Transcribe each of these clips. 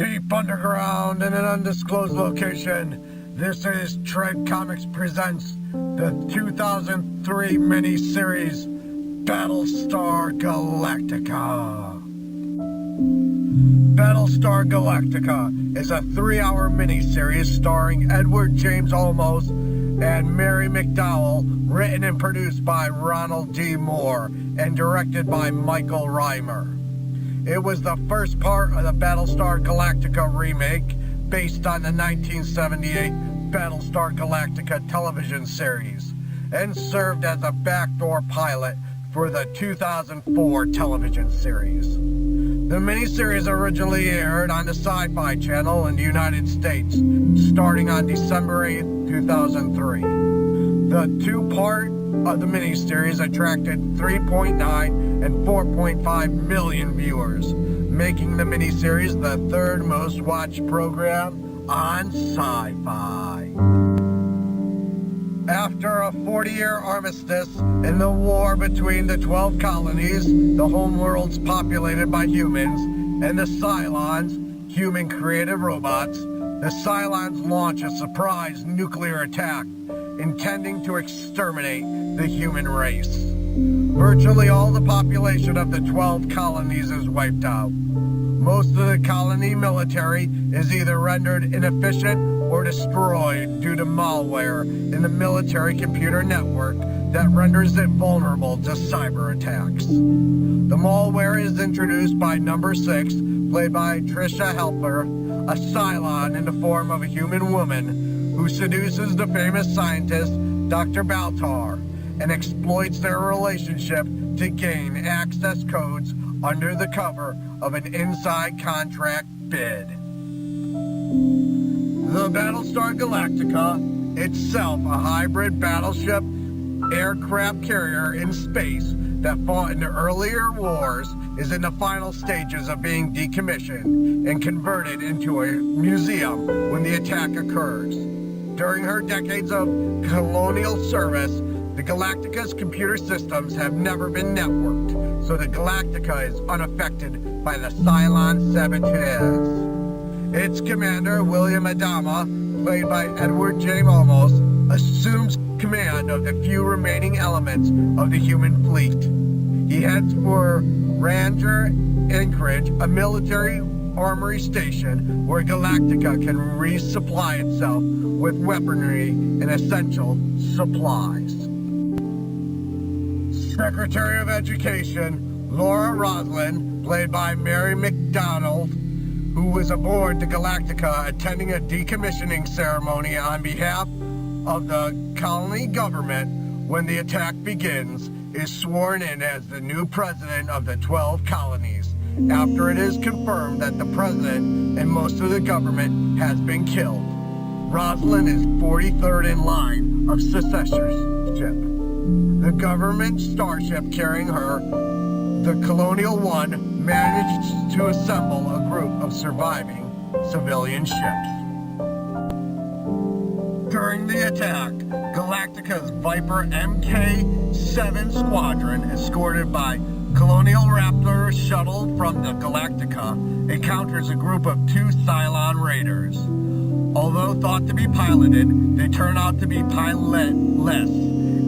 Deep underground in an undisclosed location, this is Tread Comics presents the 2003 miniseries Battlestar Galactica. Battlestar Galactica is a 3-hour miniseries starring Edward James Olmos and Mary McDonnell, written and produced by Ronald D. Moore and directed by Michael Rymer. It was the first part of the Battlestar Galactica remake based on the 1978 Battlestar Galactica television series and served as a backdoor pilot for the 2004 television series. The miniseries originally aired on the Sci Fi Channel in the United States starting on December 8, 2003. The two-part of the miniseries attracted 3.9 and 4.5 million viewers, making the miniseries the third most watched program on Syfy. After a 40-year armistice in the war between the 12 colonies, the homeworlds populated by humans, and the Cylons, human-created robots, the Cylons launch a surprise nuclear attack intending to exterminate the human race. Virtually all the population of the 12 colonies is wiped out. Most of the colony military is either rendered inefficient or destroyed due to malware in the military computer network that renders it vulnerable to cyber attacks. The malware is introduced by Number 6, played by Tricia Helfer, a Cylon in the form of a human woman who seduces the famous scientist Dr. Baltar and exploits their relationship to gain access codes under the cover of an inside contract bid. The Battlestar Galactica, itself a hybrid battleship aircraft carrier in space that fought in the earlier wars, is in the final stages of being decommissioned and converted into a museum when the attack occurs. During her decades of colonial service, the Galactica's computer systems have never been networked, so the Galactica is unaffected by the Cylon sabotage. Its commander, William Adama, played by Edward James Olmos, assumes command of the few remaining elements of the human fleet. He heads for Ranger Anchorage, a military armory station where Galactica can resupply itself with weaponry and essential supplies. Secretary of Education Laura Roslin, played by Mary McDonnell, who was aboard the Galactica attending a decommissioning ceremony on behalf of the colony government when the attack begins, is sworn in as the new president of the 12 colonies after it is confirmed that the president and most of the government has been killed. Roslin is 43rd in line of successorship. The government starship carrying her, the Colonial One, managed to assemble a group of surviving civilian ships. During the attack, Galactica's Viper Mk-7 squadron, escorted by Colonial Raptor shuttle from the Galactica, encounters a group of 2 Cylon raiders. Although thought to be piloted, they turn out to be pilotless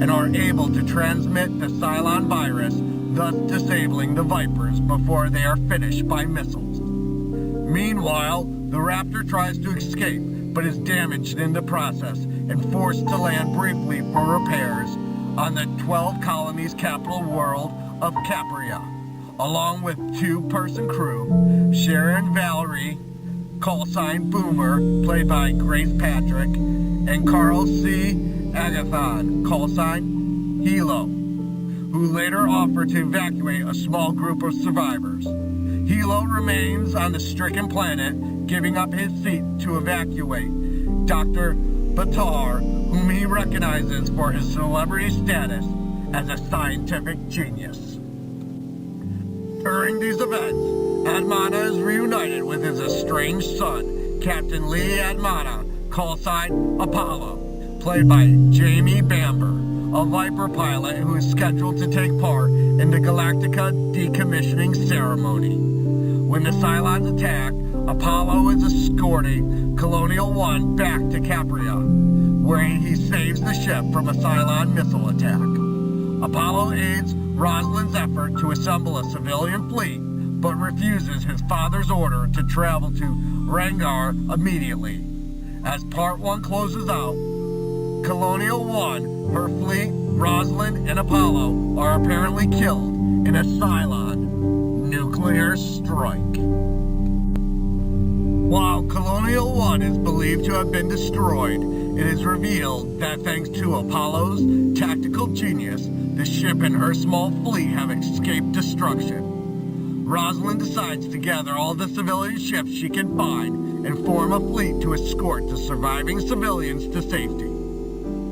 and are able to transmit the Cylon virus, thus disabling the Vipers before they are finished by missiles. Meanwhile, the Raptor tries to escape, but is damaged in the process and forced to land briefly for repairs on the 12 colonies' capital world of Capria, along with 2-person crew, Sharon Valerie, callsign Boomer, played by Grace Patrick, and Carl C. Agathon, callsign Hilo, who later offered to evacuate a small group of survivors. Hilo remains on the stricken planet, giving up his seat to evacuate Dr. Baltar, whom he recognizes for his celebrity status as a scientific genius. During these events, Admana is reunited with his estranged son, Captain Lee Admana, callsign Apollo, played by Jamie Bamber, a Viper pilot who is scheduled to take part in the Galactica decommissioning ceremony. When the Cylons attack, Apollo is escorting Colonial 1 back to Capria, where he saves the ship from a Cylon missile attack. Apollo aids Rosalind's effort to assemble a civilian fleet, but refuses his father's order to travel to Rangar immediately. As Part 1 closes out, Colonial 1, her fleet, Rosalind, and Apollo are apparently killed in a Cylon nuclear strike. While Colonial 1 is believed to have been destroyed, it is revealed that thanks to Apollo's tactical genius, the ship and her small fleet have escaped destruction. Rosalind decides to gather all the civilian ships she can find and form a fleet to escort the surviving civilians to safety.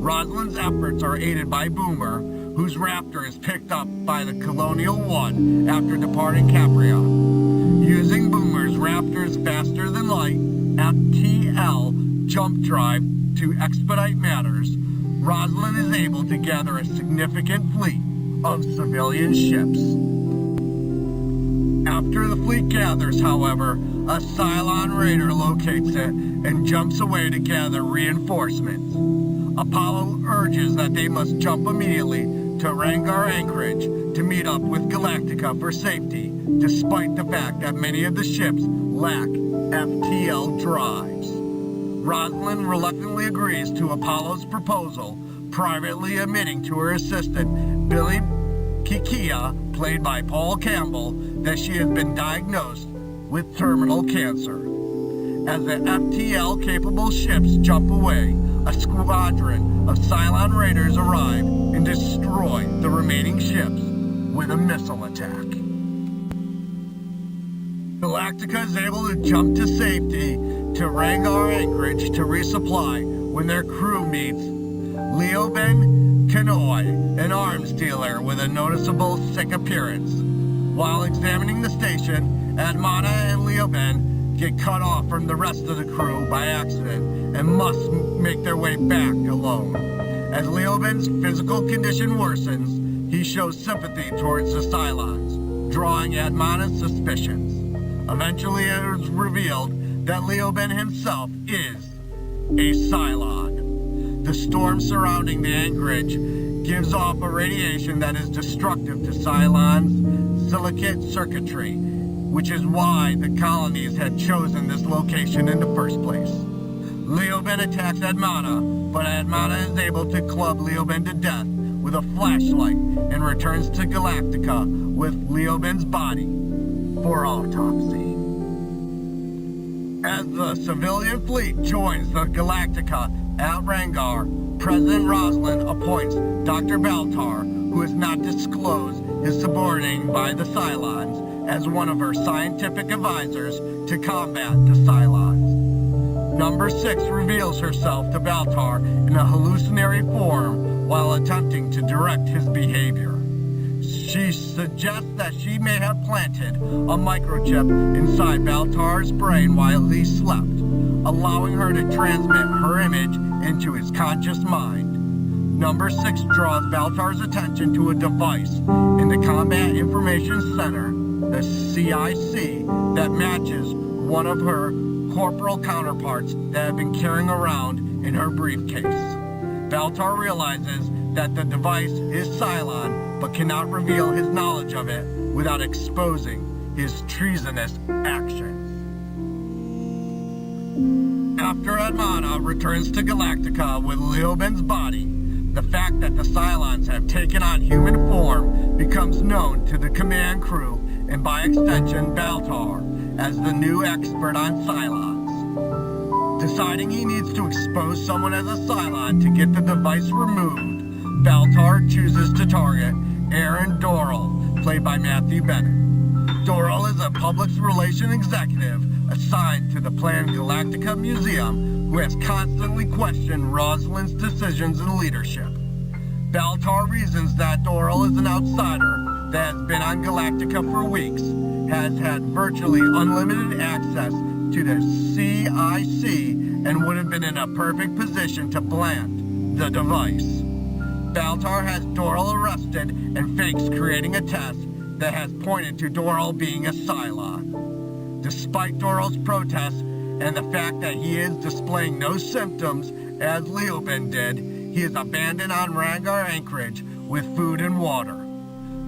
Rosalind's efforts are aided by Boomer, whose Raptor is picked up by the Colonial 1 after departing Capria. Using Boomer's Raptor's faster-than-light FTL jump drive to expedite matters, Rosalind is able to gather a significant fleet of civilian ships. After the fleet gathers, however, a Cylon raider locates it and jumps away to gather reinforcements. Apollo urges that they must jump immediately to Rangar Anchorage to meet up with Galactica for safety, despite the fact that many of the ships lack FTL drives. Rosalind reluctantly agrees to Apollo's proposal, privately admitting to her assistant, Billy Kikia, played by Paul Campbell, that she has been diagnosed with terminal cancer. As the FTL-capable ships jump away, a squadron of Cylon raiders arrive and destroy the remaining ships with a missile attack. Galactica is able to jump to safety to Rangar Anchorage to resupply when their crew meets Leoben Kanoi, an arms dealer with a noticeable sick appearance. While examining the station, Admana and Leoben get cut off from the rest of the crew by accident and must make their way back alone. As Leoben's physical condition worsens, he shows sympathy towards the Cylons, drawing Admana's suspicions. Eventually it is revealed that Leoben himself is a Cylon. The storm surrounding the anchorage gives off a radiation that is destructive to Cylon's silicate circuitry, which is why the colonies had chosen this location in the first place. Leoben attacks Admana, but Admana is able to club Leoben to death with a flashlight and returns to Galactica with Leoben's body for autopsy. As the civilian fleet joins the Galactica at Rangar, President Rosalind appoints Dr. Baltar, who is not disclosed his subordinating by the Cylons, as one of her scientific advisors to combat the Cylons. Number 6 reveals herself to Baltar in a hallucinatory form while attempting to direct his behavior. She suggests that she may have planted a microchip inside Baltar's brain while he slept, allowing her to transmit her image into his conscious mind. Number 6 draws Baltar's attention to a device in the Combat Information Center, the CIC, that matches one of her corporal counterparts that had been carrying around in her briefcase. Baltar realizes that the device is Cylon, but cannot reveal his knowledge of it without exposing his treasonous actions. After Admana returns to Galactica with Leoben's body, the fact that the Cylons have taken on human form becomes known to the command crew and by extension Baltar as the new expert on Cylons. Deciding he needs to expose someone as a Cylon to get the device removed, Baltar chooses to target Aaron Doral, played by Matthew Bennett. Doral is a public relations executive assigned to the planned Galactica Museum who has constantly questioned Rosalind's decisions and leadership. Baltar reasons that Doral is an outsider that has been on Galactica for weeks, has had virtually unlimited access to the CIC, and would have been in a perfect position to plant the device. Baltar has Doral arrested and fakes creating a test that has pointed to Doral being a Cylon. Despite Doral's protests and the fact that he is displaying no symptoms as Leoben did, he is abandoned on Rangar Anchorage with food and water.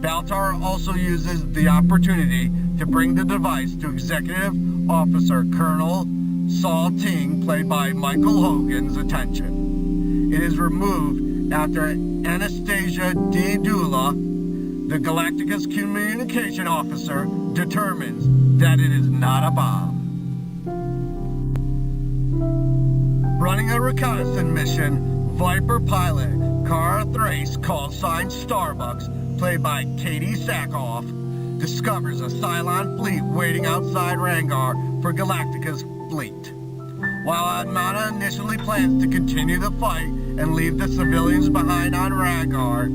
Baltar also uses the opportunity to bring the device to Executive Officer Colonel Saul Ting, played by Michael Hogan's, attention. It is removed after Anastasia D. Dula, the Galactica's communication officer, determines that it is not a bomb. Running a reconnaissance mission, Viper pilot Cara Thrace, call sign Starbucks, played by Katee Sackhoff, discovers a Cylon fleet waiting outside Rangar for Galactica's fleet. While Admana initially plans to continue the fight and leave the civilians behind on Rangar,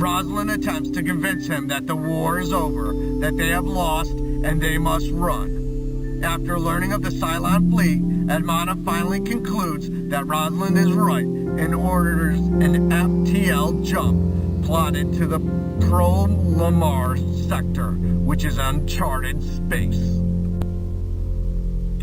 Rosalind attempts to convince him that the war is over, that they have lost, and they must run. After learning of the Cylon fleet, Admana finally concludes that Rosalind is right and orders an FTL jump plotted to the Pro-Lamar sector, which is uncharted space.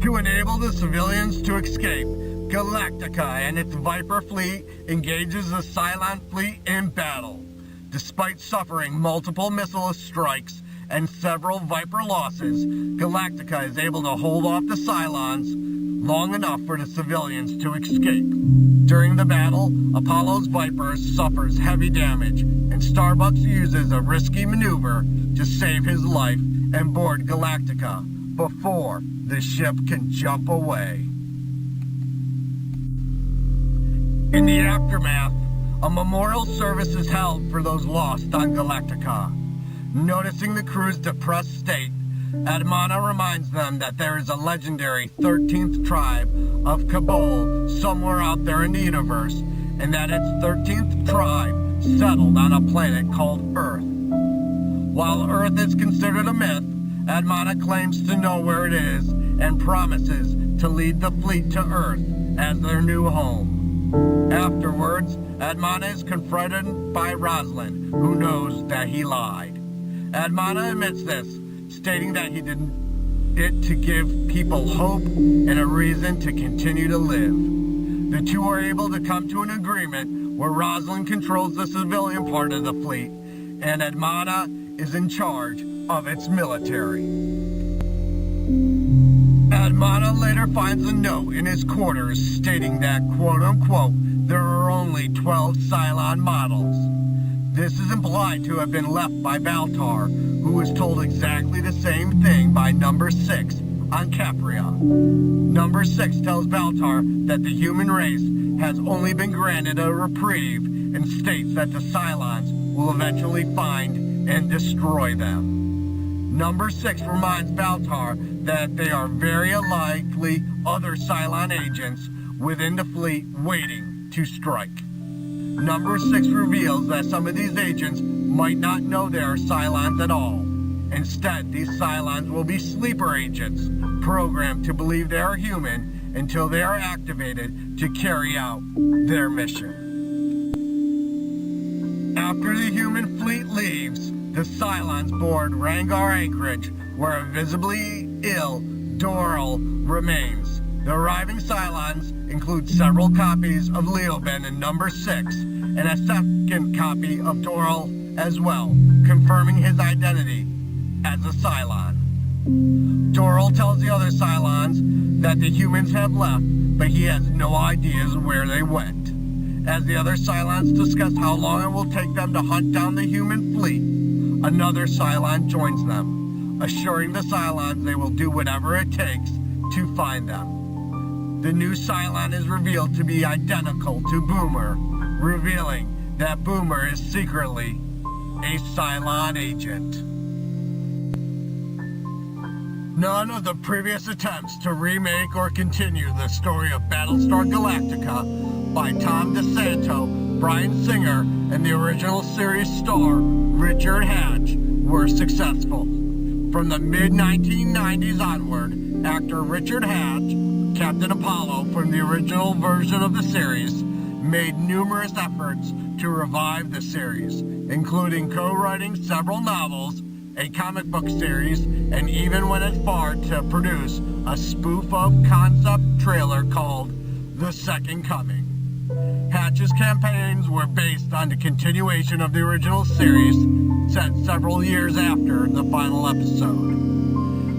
To enable the civilians to escape, Galactica and its Viper fleet engages the Cylon fleet in battle. Despite suffering multiple missile strikes and several Viper losses, Galactica is able to hold off the Cylons long enough for the civilians to escape. During the battle, Apollo's Viper suffers heavy damage, and Starbucks uses a risky maneuver to save his life and board Galactica before the ship can jump away. In the aftermath, a memorial service is held for those lost on Galactica. Noticing the crew's depressed state, Admana reminds them that there is a legendary 13th tribe of Kabul somewhere out there in the universe, and that its 13th tribe settled on a planet called Earth. While Earth is considered a myth, Admana claims to know where it is and promises to lead the fleet to Earth as their new home. Afterwards, Admana is confronted by Rosalind, who knows that he lied. Admana admits this, stating that he did it to give people hope and a reason to continue to live. The two are able to come to an agreement where Rosalind controls the civilian part of the fleet, and Admana is in charge of its military. Admana later finds a note in his quarters stating that, quote-unquote, there are only 12 Cylon models. This is implied to have been left by Baltar, who was told exactly the same thing by Number 6 on Capria. Number 6 tells Baltar that the human race has only been granted a reprieve and states that the Cylons will eventually find and destroy them. Number 6 reminds Baltar that they are very likely other Cylon agents within the fleet waiting to strike. Number 6 reveals that some of these agents might not know they are Cylons at all. Instead, these Cylons will be sleeper agents, programmed to believe they are human until they are activated to carry out their mission. After the human fleet leaves, the Cylons board Rangar Anchorage, where a visibly ill Doral remains. The arriving Cylons include several copies of Leoben in Number 6 and a second copy of Doral as well, confirming his identity as a Cylon. Doral tells the other Cylons that the humans have left, but he has no ideas where they went. As the other Cylons discuss how long it will take them to hunt down the human fleet, another Cylon joins them, assuring the Cylons they will do whatever it takes to find them. The new Cylon is revealed to be identical to Boomer, revealing that Boomer is secretly a Cylon agent. None of the previous attempts to remake or continue the story of Battlestar Galactica by Tom DeSanto, Bryan Singer, and the original series star Richard Hatch were successful. From the mid-1990s onward, actor Richard Hatch, Captain Apollo from the original version of the series, made numerous efforts to revive the series, including co-writing several novels a comic book series, and even went as far to produce a spoof of concept trailer called The Second Coming. Hatch's campaigns were based on the continuation of the original series, set several years after the final episode.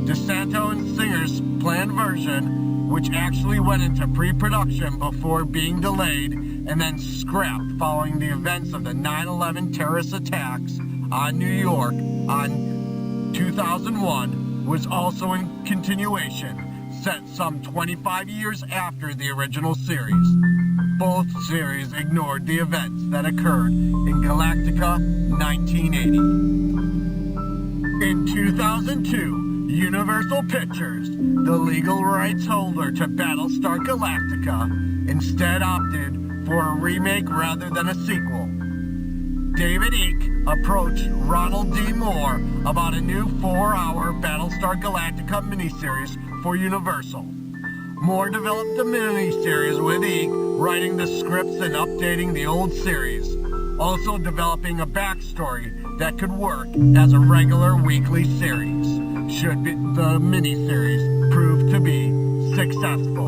DeSanto and Singer's planned version, which actually went into pre-production before being delayed and then scrapped following the events of the 9/11 terrorist attacks on New York on 2001, was also in continuation, set some 25 years after the original series. Both series ignored the events that occurred in Galactica 1980. In 2002, Universal Pictures, the legal rights holder to Battlestar Galactica, instead opted for a remake rather than a sequel. David Eick approached Ronald D. Moore about a new 4-hour Battlestar Galactica miniseries for Universal. Moore developed the miniseries with Eick writing the scripts and updating the old series, also developing a backstory that could work as a regular weekly series, should the miniseries prove to be successful.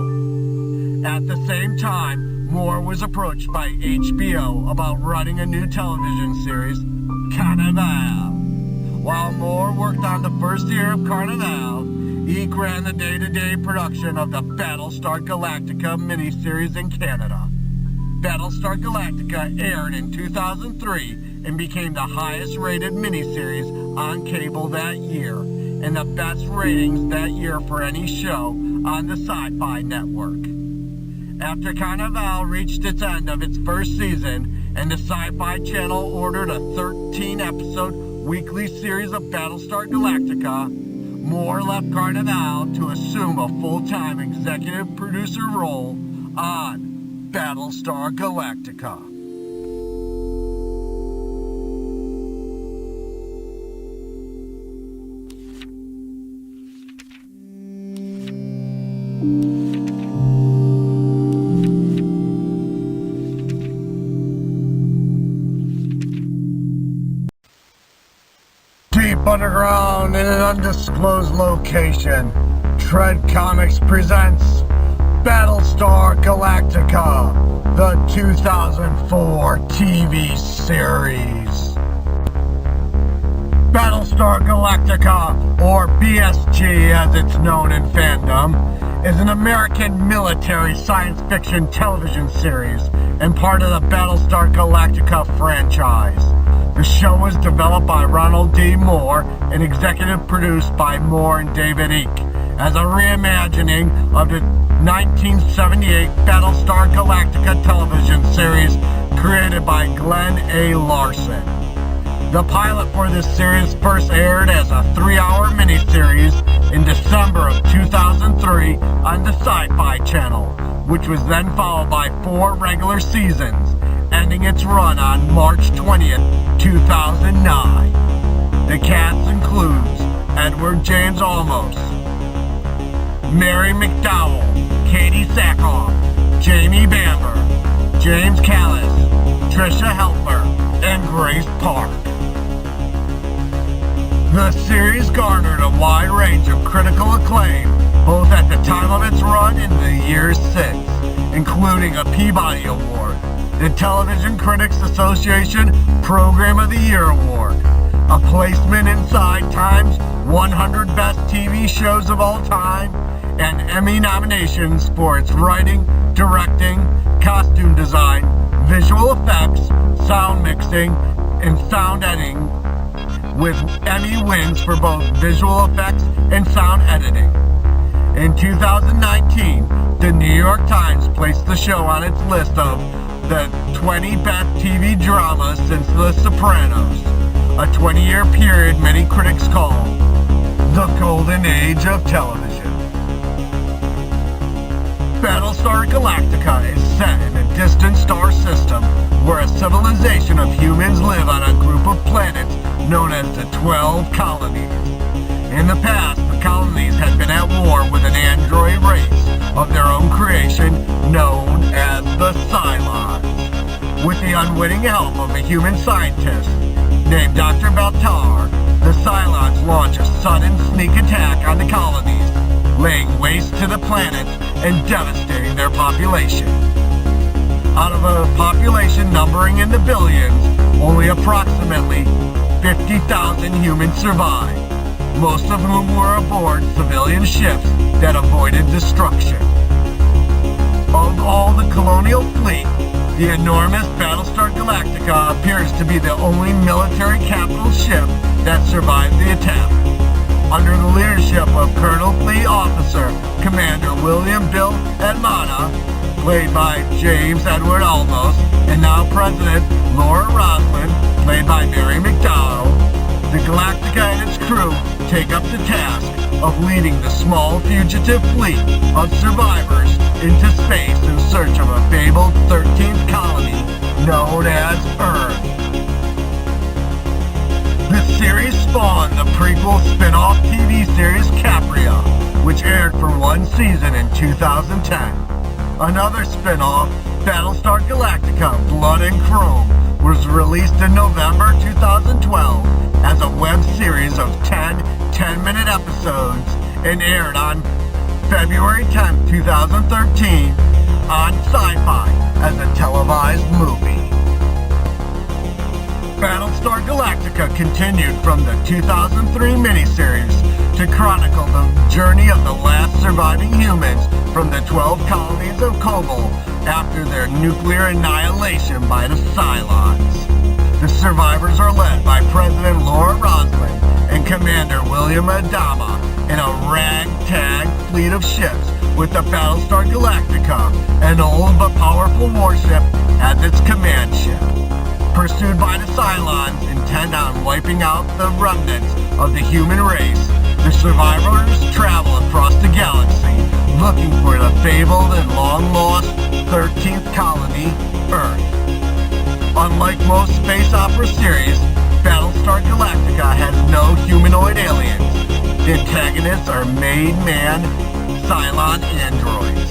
At the same time, Moore was approached by HBO about writing a new television series, Carnival. While Moore worked on the first year of Carnival, Eick ran the day-to-day production of the Battlestar Galactica miniseries in Canada. Battlestar Galactica aired in 2003 and became the highest-rated miniseries on cable that year, and the best ratings that year for any show on the Syfy network. After Carnival reached its end of its first season, and the Sci Fi Channel ordered a 13-episode weekly series of Battlestar Galactica, Moore left Carnival to assume a full-time executive producer role on Battlestar Galactica. Deep underground in an undisclosed location, Tread Comics presents Battlestar Galactica, the 2004 TV series. Battlestar Galactica, or BSG as it's known in fandom, is an American military science fiction television series and part of the Battlestar Galactica franchise. The show was developed by Ronald D. Moore and executive produced by Moore and David Eick as a reimagining of the 1978 Battlestar Galactica television series created by Glen A. Larson. The pilot for this series first aired as a 3-hour miniseries in December of 2003 on the Sci-Fi Channel, which was then followed by 4 regular seasons, ending its run on March 20th, 2009. The cast includes Edward James Olmos, Mary McDowell, Katee Sackhoff, Jamie Bamber, James Callis, Tricia Helfer, and Grace Park. The series garnered a wide range of critical acclaim, both at the time of its run and the years since, including a Peabody Award, the Television Critics Association Program of the Year Award, a placement inside Time's 100 Best TV Shows of All Time, and Emmy nominations for its writing, directing, costume design, visual effects, sound mixing, and sound editing, with Emmy wins for both visual effects and sound editing. In 2019, the New York Times placed the show on its list of the 20 best TV dramas since The Sopranos, a 20-year period many critics call the golden age of television. Battlestar Galactica is set in a distant star system where a civilization of humans live on a group of planets known as the 12 Colonies. In the past, the colonies had been at war with an android race of their own creation known as the Cylons. With the unwitting help of a human scientist, named Dr. Baltar, the Cylons launch a sudden sneak attack on the colonies, laying waste to the planet and devastating their population. Out of a population numbering in the billions, only approximately 50,000 humans survived, most of whom were aboard civilian ships that avoided destruction. Of all the colonial fleet, the enormous Battlestar Galactica appears to be the only military capital ship that survived the attack. Under the leadership of Colonel Fleet Officer Commander William Bill Admana, played by James Edward Olmos, and now President Laura Roslin, played by Mary McDonnell, the Galactica and its crew take up the task of leading the small fugitive fleet of survivors into space in search of a fabled 13th colony known as Earth. The series spawned the prequel spin-off TV series Capria, which aired for one season in 2010. Another spin-off, Battlestar Galactica Blood and Chrome, was released in November 2012 as a web series of 10 10-minute episodes and aired on February 10, 2013 on Syfy as a televised movie. Battlestar Galactica continued from the 2003 miniseries to chronicle the journey of the last surviving humans from the 12 colonies of Kobol after their nuclear annihilation by the Cylons. The survivors are led by President Laura Roslin and Commander William Adama in a ragtag fleet of ships with the Battlestar Galactica, an old but powerful warship, as its command ship. Pursued by the Cylons intent on wiping out the remnants of the human race, the survivors travel across the galaxy looking for the fabled and long-lost 13th colony, Earth. Unlike most space opera series, Battlestar Galactica has no humanoid aliens. The antagonists are made-man Cylon androids.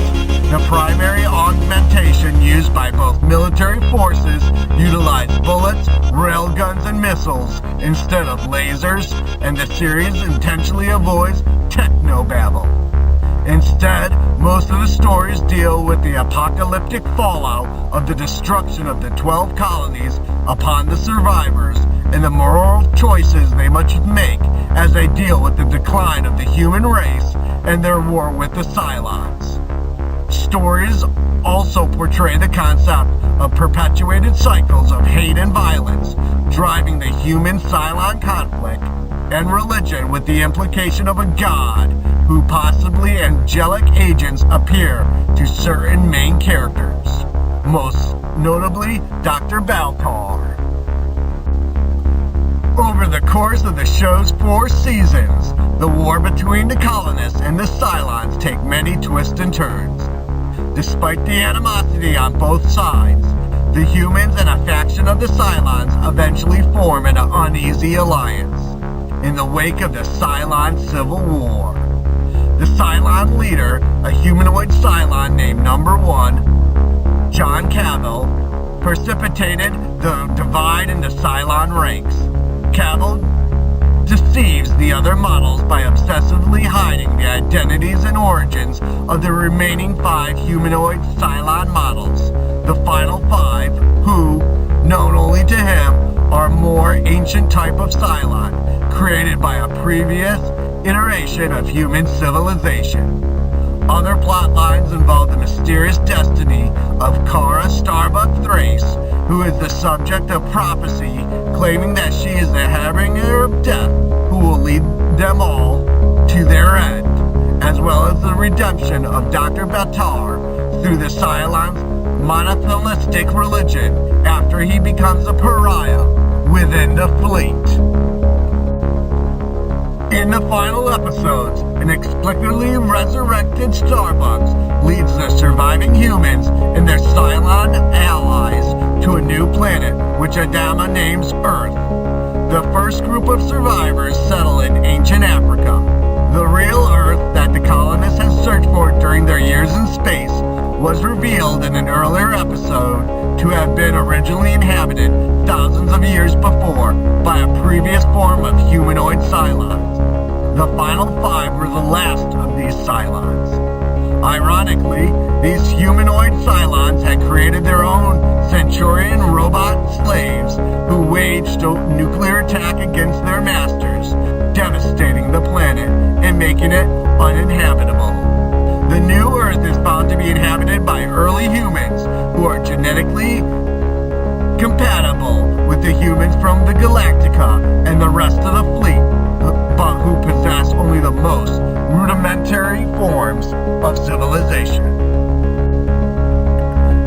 The primary augmentation used by both military forces utilize bullets, railguns, and missiles instead of lasers, and the series intentionally avoids technobabble. Instead, most of the stories deal with the apocalyptic fallout of the destruction of the 12 colonies upon the survivors and the moral choices they must make as they deal with the decline of the human race and their war with the Cylons. Stories also portray the concept of perpetuated cycles of hate and violence, driving the human-Cylon conflict, and religion with the implication of a god who possibly angelic agents appear to certain main characters, most notably Dr. Baltar. Over the course of the show's 4 seasons, the war between the colonists and the Cylons take many twists and turns. Despite the animosity on both sides, the humans and a faction of the Cylons eventually form an uneasy alliance in the wake of the Cylon Civil War. The Cylon leader, a humanoid Cylon named Number 1, John Cavill, precipitated the divide in the Cylon ranks. Cavill deceives the other models by obsessively hiding the identities and origins of the remaining 5 humanoid Cylon models. The final 5, who, known only to him, are more ancient type of Cylon, created by a previous iteration of human civilization. Other plot lines involve the mysterious destiny of Kara Starbuck Thrace, who is the subject of prophecy claiming that she is the harbinger of death who will lead them all to their end, as well as the redemption of Dr. Baltar through the Cylon's monotheistic religion after he becomes a pariah within the fleet. In the final episodes, an inexplicably resurrected Starbucks leads the surviving humans and their Cylon allies to a new planet, which Adama names Earth. The first group of survivors settle in ancient Africa. The real Earth that the colonists had searched for during their years in space was revealed in an earlier episode to have been originally inhabited thousands of years before by a previous form of humanoid Cylons. The final 5 were the last of these Cylons. Ironically, these humanoid Cylons had created their own Centurion robot slaves who waged a nuclear attack against their masters, devastating the planet and making it uninhabitable. The new Earth is found to be inhabited by early humans who are genetically compatible with the humans from the Galactica and the rest of the fleet, but who possess only the most rudimentary forms of civilization.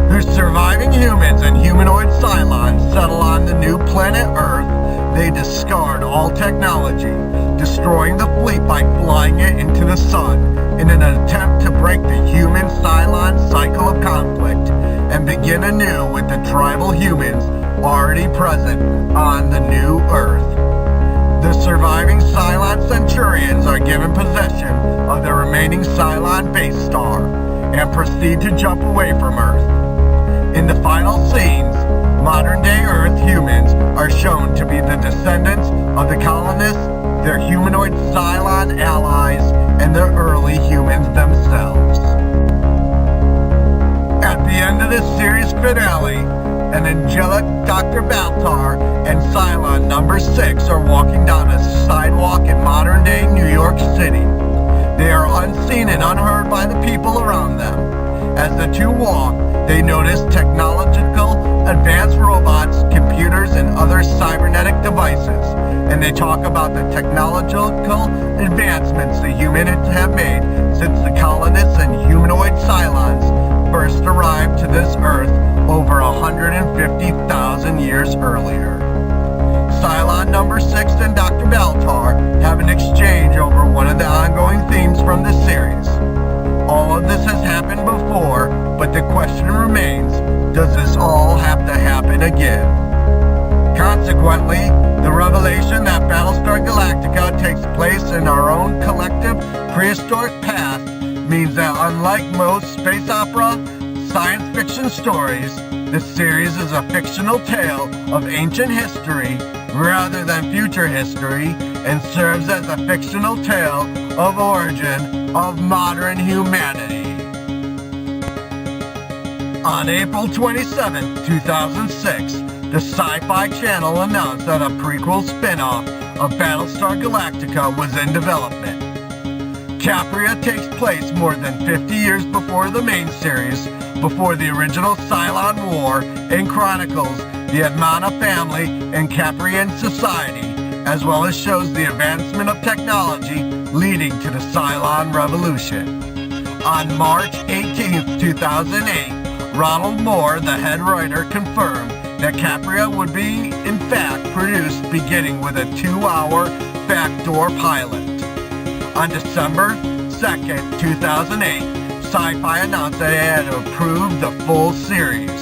The surviving humans and humanoid Cylons settle on the new planet Earth. They discard all technology, destroying the fleet by flying it into the sun in an attempt to break the human-Cylon cycle of conflict and begin anew with the tribal humans already present on the new Earth. The surviving Cylon Centurions are given possession of the remaining Cylon base star and proceed to jump away from Earth. In the final scenes, modern-day Earth humans are shown to be the descendants of the colonists, their humanoid Cylon allies, and the early humans themselves. At the end of this series finale, an angelic Dr. Baltar and Cylon number 6 are walking down a sidewalk in modern-day New York City. They are unseen and unheard by the people around them. As the two walk, they notice technological advanced robots, computers, and other cybernetic devices, and they talk about the technological advancements the humans have made since the colonists and humanoid Cylons first arrived to this Earth over 150,000 years earlier. Cylon number 6 and Dr. Baltar have an exchange over one of the ongoing themes from this series. All of this has happened before, but the question remains, does this all have to happen again? Consequently, the revelation that Battlestar Galactica takes place in our own collective prehistoric past means that unlike most space opera science fiction stories, this series is a fictional tale of ancient history rather than future history and serves as a fictional tale of origin of modern humanity. On April 27, 2006, the Sci-Fi Channel announced that a prequel spin-off of Battlestar Galactica was in development. Capria takes place more than 50 years before the main series, before the original Cylon War, and chronicles the Admana family and Caprian society, as well as shows the advancement of technology leading to the Cylon Revolution. On March 18, 2008, Ronald Moore, the head writer, confirmed that Capria would be, in fact, produced beginning with a 2-hour backdoor pilot. On December 2nd, 2008, Syfy announced that it had approved the full series.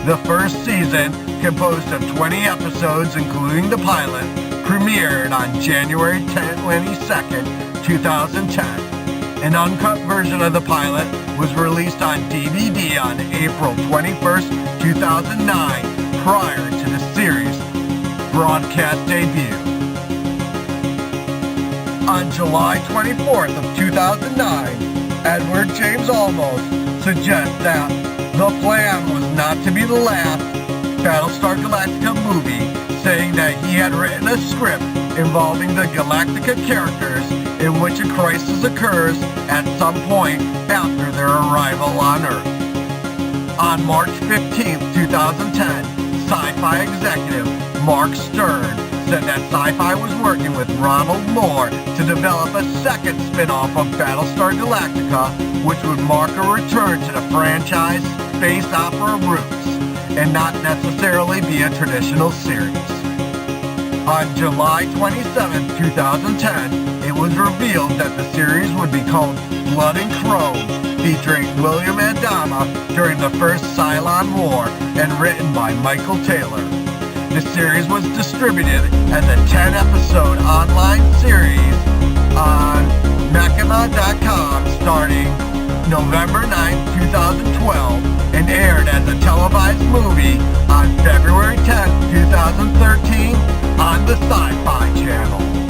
The first season, composed of 20 episodes including the pilot, premiered on January 22nd, 2010. An uncut version of the pilot was released on DVD on April 21st, 2009, prior to the series' broadcast debut. On July 24th of 2009, Edward James Olmos suggests that the plan was not to be the last Battlestar Galactica movie, saying that he had written a script involving the Galactica characters in which a crisis occurs at some point after their arrival on Earth. On March 15, 2010, Sci-Fi executive Mark Stern said that Sci-Fi was working with Ronald Moore to develop a second spin-off of Battlestar Galactica, which would mark a return to the franchise space opera roots and not necessarily be a traditional series. On July 27, 2010, it was revealed that the series would be called Blood and Chrome, featuring William Adama during the first Cylon War and written by Michael Taylor. The series was distributed as a 10-episode online series on McDonnell.com starting November 9, 2012 and aired as a televised movie on February 10, 2013 on the Sci Fi Channel.